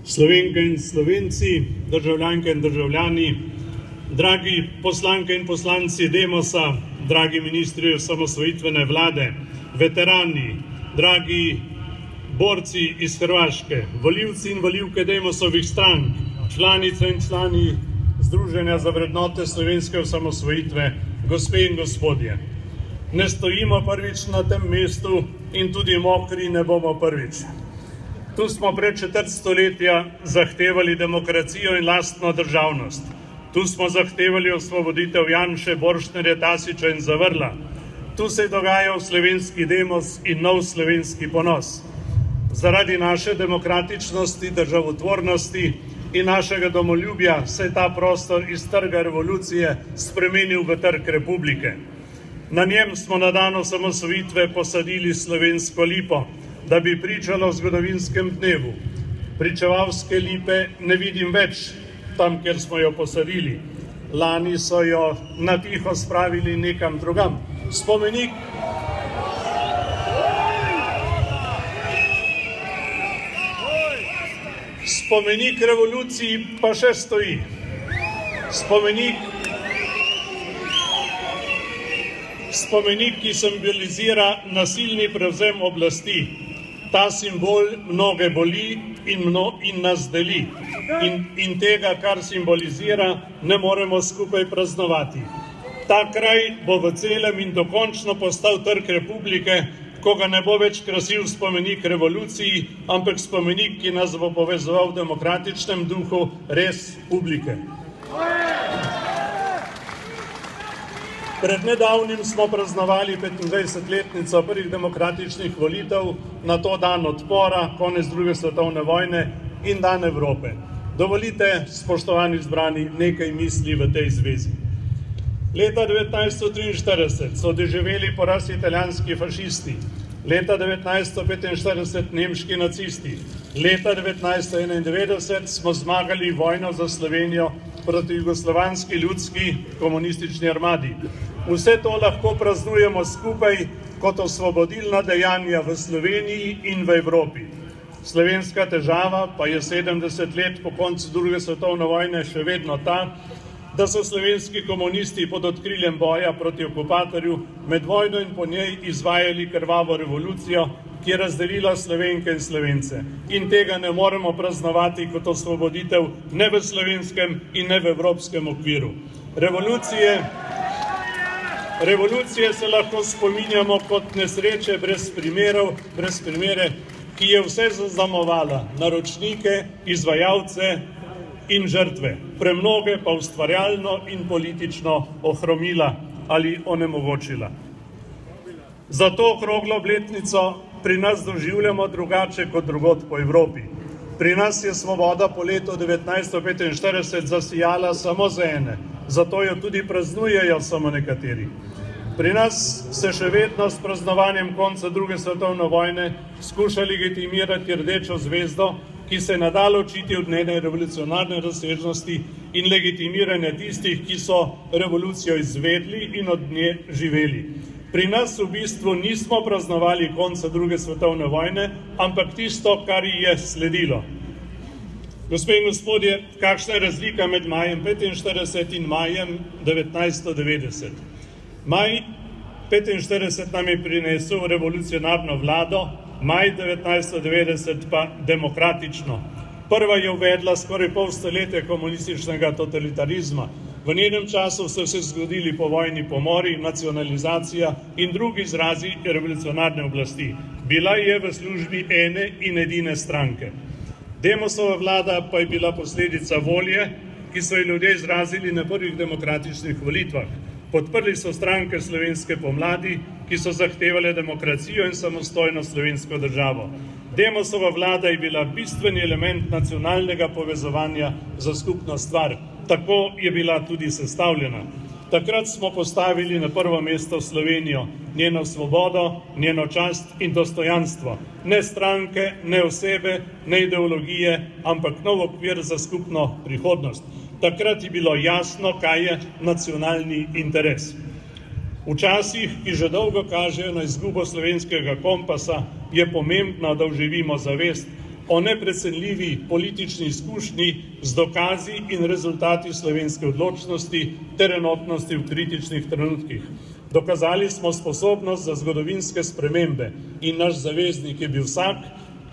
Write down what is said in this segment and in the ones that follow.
Slovenke in Slovenci, državljanke in državljani, dragi poslanke in poslanci Demosa, dragi ministri osamosvojitvene vlade, veterani, dragi borci iz Hrvaške, volivci in volivke Demosovih strank, članice in člani Združenja za vrednote slovenske osamosvojitve, gospe in gospodje. Ne stojimo prvič na tem mestu in tudi mokri ne bomo prvič. Tu smo pred četrt stoletja zahtevali demokracijo in lastno državnost. Tu smo zahtevali osvoboditev Janše, Borštnerja, Tasiča in Zavrla. Tu se je dogajal slovenski Demos in nov slovenski ponos. Zaradi naše demokratičnosti, državotvornosti in našega domoljubja se je ta prostor iz trga revolucije spremenil v trg republike. Na njem smo na dan osamosvojitve posadili slovensko lipo, da bi pričalo o zgodovinskem dnevu. Pričevalske lipe ne vidim več tam, kjer smo jo posadili. Lani so jo na tiho spravili nekam drugam. Spomenik revoluciji pa še stoji. Spomenik, ki simbolizira nasilni prevzem oblasti. Ta simbol mnoge boli in nas deli. In tega, kar simbolizira, ne moremo skupaj praznovati. Ta kraj bo v celem in dokončno postal trg republike, ko ga ne bo več krasil spomenik revoluciji, ampak spomenik, ki nas bo povezoval v demokratičnem duhu res publike. Pred nedavnim smo praznovali 25-letnico prvih demokratičnih volitev, na to dan odpora, konec druge svetovne vojne in dan Evrope. Dovolite, spoštovani zbrani, nekaj misli v tej zvezi. Leta 1943 so doživeli poraz italijanski fašisti, leta 1945 nemški nacisti, leta 1991 smo zmagali vojno za Slovenijo proti jugoslovanski ljudski komunistični armadi. Vse to lahko praznujemo skupaj kot osvobodilna dejanja v Sloveniji in v Evropi. Slovenska težava pa je 70 let po koncu druge svetovne vojne še vedno ta, da so slovenski komunisti pod odkriljem boja proti okupatorju med vojno in po njej izvajali krvavo revolucijo, ki je razdelila Slovenke in Slovence. In tega ne moremo praznovati kot osvoboditev ne v slovenskem in ne v evropskem okviru. Revolucije se lahko spominjamo kot nesreče brez primere, ki je vse zaznamovala, naročnike, izvajalce in žrtve, premnoge pa ustvarjalno in politično ohromila ali onemogočila. Zato okroglo obletnico pri nas doživljamo drugače kot drugod po Evropi. Pri nas je svoboda po letu 1945 zasijala samo za ene, zato jo tudi praznujejo samo nekateri. Pri nas se še vedno s praznovanjem konca druge svetovne vojne skuša legitimirati rdečo zvezdo, ki se nadalje očiti od njene revolucionarne razsežnosti in legitimiranja tistih, ki so revolucijo izvedli in od nje živeli. Pri nas v bistvu nismo praznovali konca druge svetovne vojne, ampak tisto, kar ji je sledilo. Gospe in gospodje, kakšna je razlika med majem 1945 in majem 1990? Maj 1945 nam je prinesel revolucionarno vlado, maj 1990 pa demokratično. Prva je uvedla skoraj pol stoletja komunističnega totalitarizma. V njenem času so se zgodili povojni pomori, nacionalizacija in drugi izrazi revolucionarne oblasti. Bila je v službi ene in edine stranke. Demosova vlada pa je bila posledica volje, ki so jo ljudje izrazili na prvih demokratičnih volitvah. Podprli so stranke slovenske pomladi, ki so zahtevale demokracijo in samostojno slovensko državo. Demosova vlada je bila bistveni element nacionalnega povezovanja za skupno stvar. Tako je bila tudi sestavljena. Takrat smo postavili na prvo mesto Slovenijo, njeno svobodo, njeno čast in dostojanstvo. Ne stranke, ne osebe, ne ideologije, ampak nov okvir za skupno prihodnost. Takrat je bilo jasno, kaj je nacionalni interes. V časih, ki že dolgo kažejo na izgubo slovenskega kompasa, je pomembno, da oživimo zavest, o neprecenljivi politični izkušnji z dokazi in rezultati slovenske odločnosti ter enotnosti v kritičnih trenutkih. Dokazali smo sposobnost za zgodovinske spremembe in naš zaveznik je bil vsak,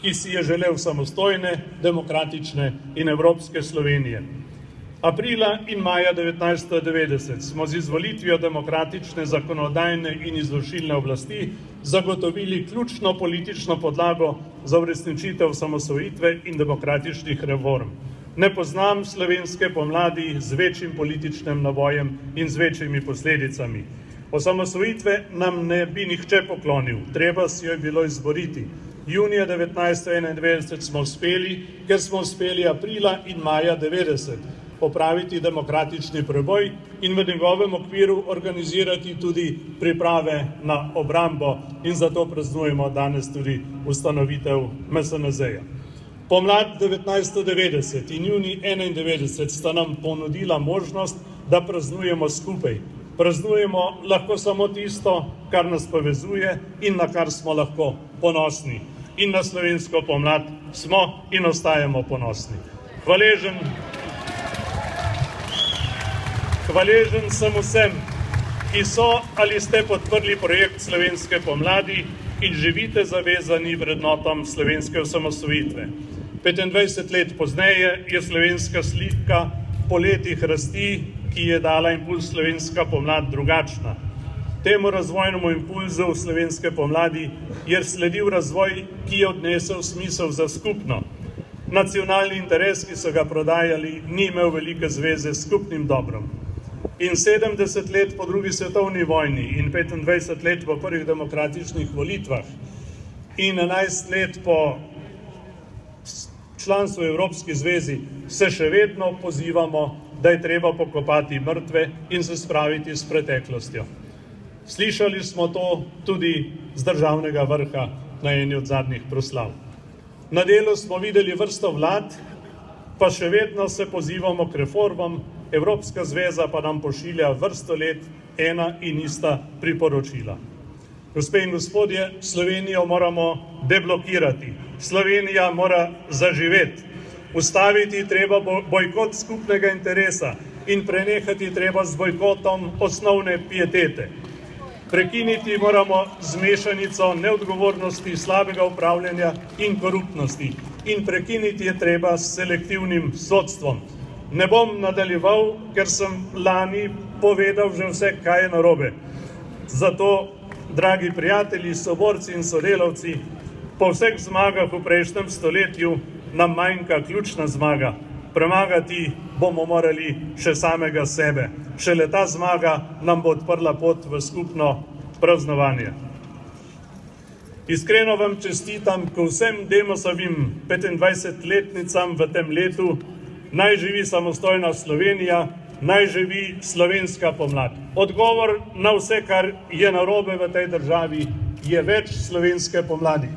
ki si je želel samostojne, demokratične in evropske Slovenije. Aprila in maja 1990 smo z izvolitvijo demokratične, zakonodajne in izvršilne oblasti zagotovili ključno politično podlago za uresničitev osamosvojitve in demokratičnih reform. Ne poznam slovenske pomladi z večjim političnim nabojem in z večjimi posledicami. Osamosvojitve nam ne bi nihče poklonil, treba si jo je bilo izboriti. Junija 1991 smo uspeli, ker smo uspeli aprila in maja 90 opraviti demokratični preboj in v njegovem okviru organizirati tudi priprave na obrambo in zato praznujemo danes tudi ustanovitev MSNZ-ja. Pomlad 1990 in junij 1991 sta nam ponudila možnost, da praznujemo skupaj. Praznujemo lahko samo tisto, kar nas povezuje in na kar smo lahko ponosni. In na slovensko pomlad smo in ostajamo ponosni. Hvaležen sem vsem, ki so ali ste podprli projekt slovenske pomladi in živite zavezani vrednotam slovenske osamosvojitve. 25 let pozneje je slovenska slika po letih rasti, ki je dala impuls slovenska pomlad, drugačna. Temu razvojnemu impulzu slovenske pomladi je sledil razvoj, ki je odnesel smisel za skupno. Nacionalni interes, ki so ga prodajali, ni imel velike zveze s skupnim dobrom. In 70 let po drugi svetovni vojni in 25 let po prvih demokratičnih volitvah in 11 let po članstvu v Evropski zvezi se še vedno pozivamo, da je treba pokopati mrtve in se spraviti s preteklostjo. Slišali smo to tudi z državnega vrha na eni od zadnjih proslav. Na delu smo videli vrsto vlad, pa še vedno se pozivamo k reformam, Evropska zveza pa nam pošilja vrsto let ena in ista priporočila. Gospe in gospodje, Slovenijo moramo deblokirati. Slovenija mora zaživeti. Ustaviti treba bojkot skupnega interesa in prenehati treba z bojkotom osnovne pietete. Prekiniti moramo z mešanico neodgovornosti, slabega upravljanja in koruptnosti. In prekiniti je treba s selektivnim sodstvom. Ne bom nadaljeval, ker sem lani povedal že vse, kaj je narobe. Zato, dragi prijatelji, soborci in sodelavci, po vseh zmagah v prejšnjem stoletju nam manjka ključna zmaga. Premagati bomo morali še samega sebe. Šele ta zmaga nam bo odprla pot v skupno praznovanje. Iskreno vam čestitam k vsem Demosovim 25-letnicam v tem letu. Naj živi samostojna Slovenija, naj živi slovenska pomlad. Odgovor na vse, kar je narobe v tej državi, je več slovenske pomladi.